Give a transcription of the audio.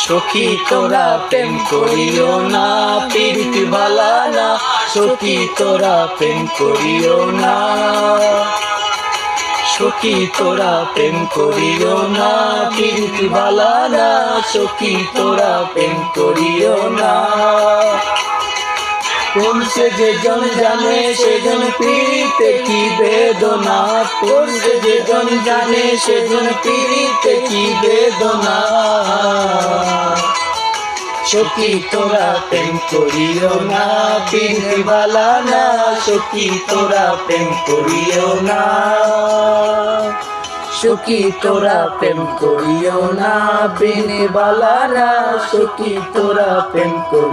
সখী তোরা প্রেম করিও না, প্রীতি ভালা না, সখী তোরা প্রেম করিও না। সখী তোরা প্রেম করিও না, প্রীতি ভালা না, সখী তোরা প্রেম করিও না। পড়ছে যেজন জানে সেজন পীড়িতে কি বেদনা, পড়ছে যেজন জানে সেজন পীড়িতে কি বেদনা। সখী তোরা প্রেম করিও না, প্রীতি ভালা না, সখী তোরা প্রেম করিও না। সখী তোরা প্রেম করিও না, প্রীতি ভালা না, সখী তোরা প্রেম করিও না।